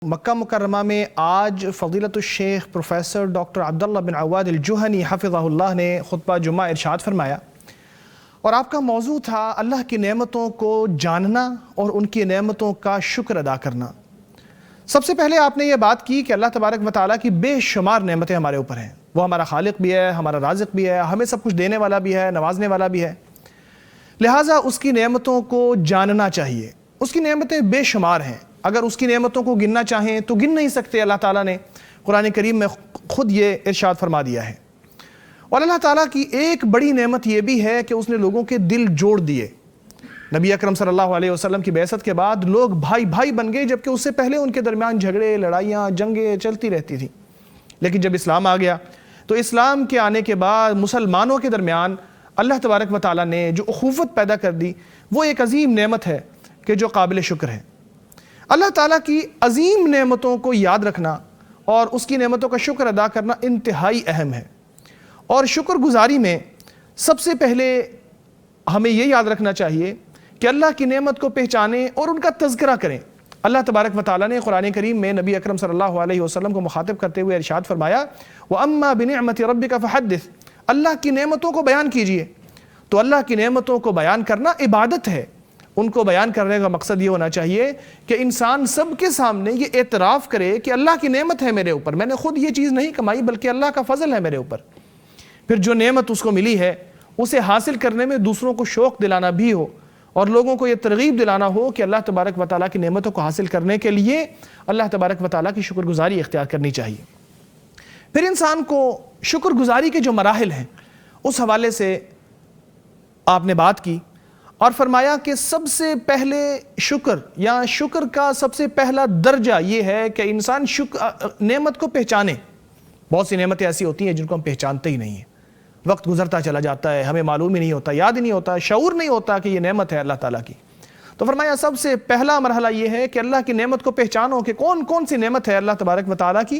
مکہ مکرمہ میں آج فضیلت الشیخ پروفیسر ڈاکٹر عبداللہ بن عواد الجہنی حفظہ اللہ نے خطبہ جمعہ ارشاد فرمایا، اور آپ کا موضوع تھا اللہ کی نعمتوں کو جاننا اور ان کی نعمتوں کا شکر ادا کرنا۔ سب سے پہلے آپ نے یہ بات کی کہ اللہ تبارک و تعالیٰ کی بے شمار نعمتیں ہمارے اوپر ہیں، وہ ہمارا خالق بھی ہے، ہمارا رازق بھی ہے، ہمیں سب کچھ دینے والا بھی ہے، نوازنے والا بھی ہے، لہٰذا اس کی نعمتوں کو جاننا چاہیے۔ اس کی نعمتیں بے شمار ہیں، اگر اس کی نعمتوں کو گننا چاہیں تو گن نہیں سکتے۔ اللہ تعالیٰ نے قرآن کریم میں خود یہ ارشاد فرما دیا ہے۔ اور اللہ تعالیٰ کی ایک بڑی نعمت یہ بھی ہے کہ اس نے لوگوں کے دل جوڑ دیے۔ نبی اکرم صلی اللہ علیہ وسلم کی بعثت کے بعد لوگ بھائی بھائی بن گئے، جبکہ اس سے پہلے ان کے درمیان جھگڑے، لڑائیاں، جنگیں چلتی رہتی تھیں۔ لیکن جب اسلام آ گیا تو اسلام کے آنے کے بعد مسلمانوں کے درمیان اللہ تبارک و تعالیٰ نے جو اخوت پیدا کر دی، وہ ایک عظیم نعمت ہے کہ جو قابل شکر ہے۔ اللہ تعالیٰ کی عظیم نعمتوں کو یاد رکھنا اور اس کی نعمتوں کا شکر ادا کرنا انتہائی اہم ہے۔ اور شکر گزاری میں سب سے پہلے ہمیں یہ یاد رکھنا چاہیے کہ اللہ کی نعمت کو پہچانیں اور ان کا تذکرہ کریں۔ اللہ تبارک و تعالیٰ نے قرآن کریم میں نبی اکرم صلی اللہ علیہ وسلم کو مخاطب کرتے ہوئے ارشاد فرمایا، وَأَمَّا بِنِعْمَةِ رَبِّكَ فَحَدِّثْ، اللہ کی نعمتوں کو بیان کیجئے۔ تو اللہ کی نعمتوں کو بیان کرنا عبادت ہے۔ ان کو بیان کرنے کا مقصد یہ ہونا چاہیے کہ انسان سب کے سامنے یہ اعتراف کرے کہ اللہ کی نعمت ہے میرے اوپر، میں نے خود یہ چیز نہیں کمائی بلکہ اللہ کا فضل ہے میرے اوپر۔ پھر جو نعمت اس کو ملی ہے اسے حاصل کرنے میں دوسروں کو شوق دلانا بھی ہو اور لوگوں کو یہ ترغیب دلانا ہو کہ اللہ تبارک و تعالیٰ کی نعمتوں کو حاصل کرنے کے لیے اللہ تبارک و تعالیٰ کی شکر گزاری اختیار کرنی چاہیے۔ پھر انسان کو شکر گزاری کے جو مراحل ہیں اس حوالے سے آپ نے بات کی اور فرمایا کہ سب سے پہلے شکر یا شکر کا سب سے پہلا درجہ یہ ہے کہ انسان نعمت کو پہچانے۔ بہت سی نعمتیں ایسی ہوتی ہیں جن کو ہم پہچانتے ہی نہیں ہیں، وقت گزرتا چلا جاتا ہے، ہمیں معلوم ہی نہیں ہوتا، یاد ہی نہیں ہوتا، شعور نہیں ہوتا کہ یہ نعمت ہے اللہ تعالیٰ کی۔ تو فرمایا سب سے پہلا مرحلہ یہ ہے کہ اللہ کی نعمت کو پہچانو کہ کون کون سی نعمت ہے اللہ تبارک و تعالیٰ کی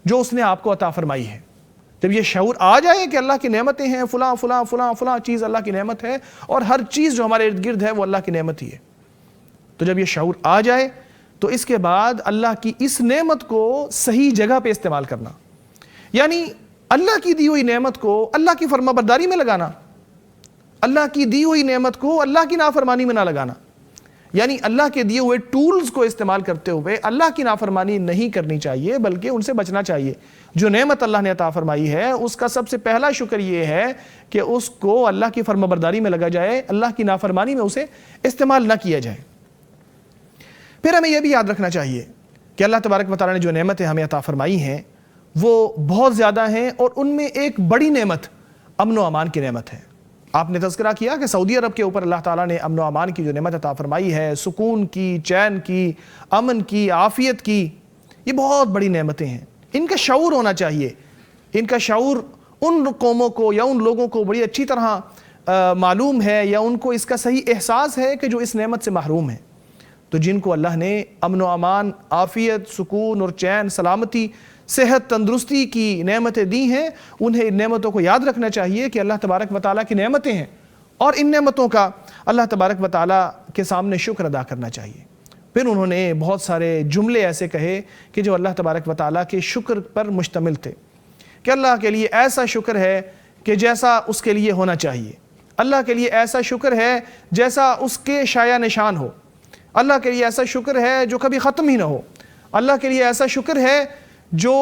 جو اس نے آپ کو عطا فرمائی ہے۔ جب یہ شعور آ جائے کہ اللہ کی نعمتیں ہیں، فلاں فلاں فلاں فلاں چیز اللہ کی نعمت ہے اور ہر چیز جو ہمارے ارد گرد ہے وہ اللہ کی نعمت ہی ہے، تو جب یہ شعور آ جائے تو اس کے بعد اللہ کی اس نعمت کو صحیح جگہ پہ استعمال کرنا، یعنی اللہ کی دی ہوئی نعمت کو اللہ کی فرما برداری میں لگانا، اللہ کی دی ہوئی نعمت کو اللہ کی نافرمانی میں نہ لگانا، یعنی اللہ کے دیے ہوئے ٹولز کو استعمال کرتے ہوئے اللہ کی نافرمانی نہیں کرنی چاہیے بلکہ ان سے بچنا چاہیے۔ جو نعمت اللہ نے عطا فرمائی ہے اس کا سب سے پہلا شکر یہ ہے کہ اس کو اللہ کی فرما برداری میں لگا جائے، اللہ کی نافرمانی میں اسے استعمال نہ کیا جائے۔ پھر ہمیں یہ بھی یاد رکھنا چاہیے کہ اللہ تبارک و تعالیٰ نے جو نعمتیں ہمیں عطا فرمائی ہیں وہ بہت زیادہ ہیں، اور ان میں ایک بڑی نعمت امن و امان کی نعمت ہے۔ آپ نے تذکرہ کیا کہ سعودی عرب کے اوپر اللہ تعالیٰ نے امن و امان کی جو نعمت عطا فرمائی ہے، سکون کی، چین کی، امن کی، عافیت کی، یہ بہت بڑی نعمتیں ہیں۔ ان کا شعور ہونا چاہیے، ان کا شعور ان قوموں کو یا ان لوگوں کو بڑی اچھی طرح معلوم ہے یا ان کو اس کا صحیح احساس ہے کہ جو اس نعمت سے محروم ہیں۔ تو جن کو اللہ نے امن و امان، عافیت، سکون اور چین، سلامتی، صحت، تندرستی کی نعمتیں دی ہیں، انہیں ان نعمتوں کو یاد رکھنا چاہیے کہ اللہ تبارک و تعالیٰ کی نعمتیں ہیں، اور ان نعمتوں کا اللہ تبارک و تعالیٰ کے سامنے شکر ادا کرنا چاہیے۔ پھر انہوں نے بہت سارے جملے ایسے کہے کہ جو اللہ تبارک و تعالیٰ کے شکر پر مشتمل تھے، کہ اللہ کے لیے ایسا شکر ہے کہ جیسا اس کے لیے ہونا چاہیے، اللہ کے لیے ایسا شکر ہے جیسا اس کے شایع نشان ہو، اللہ کے لیے ایسا شکر ہے جو کبھی ختم ہی نہ ہو، اللہ کے لیے ایسا شکر ہے جو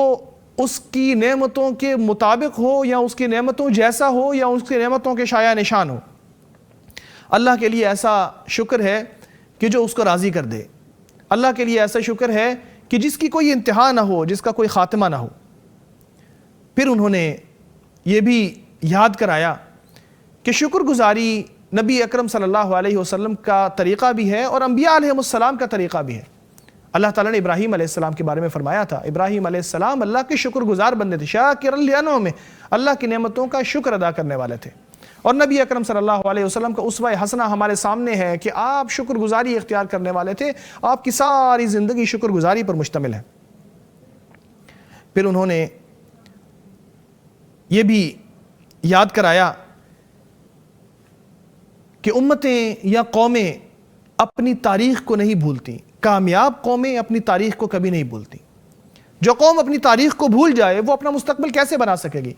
اس کی نعمتوں کے مطابق ہو یا اس کی نعمتوں جیسا ہو یا اس کی نعمتوں کے شایع نشان ہو۔ اللہ کے لیے ایسا شکر ہے کہ جو اس کو راضی کر دے، اللہ کے لیے ایسا شکر ہے کہ جس کی کوئی انتہا نہ ہو، جس کا کوئی خاتمہ نہ ہو۔ پھر انہوں نے یہ بھی یاد کرایا کہ شکر گزاری نبی اکرم صلی اللہ علیہ وسلم کا طریقہ بھی ہے اور انبیاء علیہ السلام کا طریقہ بھی ہے۔ اللہ تعالیٰ نے ابراہیم علیہ السلام کے بارے میں فرمایا تھا، ابراہیم علیہ السلام اللہ کے شکر گزار بندے تھے، شاکر لانعمہ، اللہ کی نعمتوں کا شکر ادا کرنے والے تھے۔ اور نبی اکرم صلی اللہ علیہ وسلم کا اسوہ حسنہ ہمارے سامنے ہے کہ آپ شکر گزاری اختیار کرنے والے تھے، آپ کی ساری زندگی شکر گزاری پر مشتمل ہے۔ پھر انہوں نے یہ بھی یاد کرایا کہ امتیں یا قومیں اپنی تاریخ کو نہیں بھولتی، کامیاب قومیں اپنی تاریخ کو کبھی نہیں بھولتی. جو قوم اپنی تاریخ کو بھول جائے وہ اپنا مستقبل کیسے بنا سکے گی؟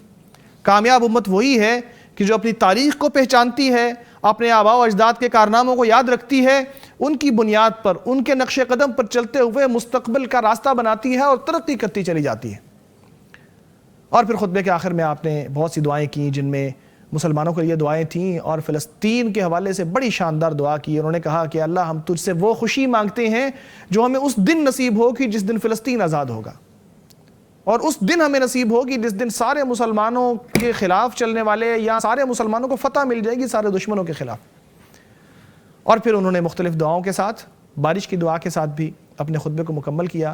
کامیاب امت وہی ہے کہ جو اپنی تاریخ کو پہچانتی ہے، اپنے آباء و اجداد کے کارناموں کو یاد رکھتی ہے، ان کی بنیاد پر، ان کے نقش قدم پر چلتے ہوئے مستقبل کا راستہ بناتی ہے اور ترقی کرتی چلی جاتی ہے. اور پھر خطبے کے آخر میں آپ نے بہت سی دعائیں کی، جن میں مسلمانوں کے لیے دعائیں تھیں، اور فلسطین کے حوالے سے بڑی شاندار دعا کی. انہوں نے کہا کہ اللہ ہم تجھ سے وہ خوشی مانگتے ہیں جو ہمیں اس دن نصیب ہوگی جس دن فلسطین آزاد ہوگا، اور اس دن ہمیں نصیب ہوگی جس دن سارے مسلمانوں کے خلاف چلنے والے، یا سارے مسلمانوں کو فتح مل جائے گی سارے دشمنوں کے خلاف. اور پھر انہوں نے مختلف دعاؤں کے ساتھ، بارش کی دعا کے ساتھ بھی اپنے خطبے کو مکمل کیا.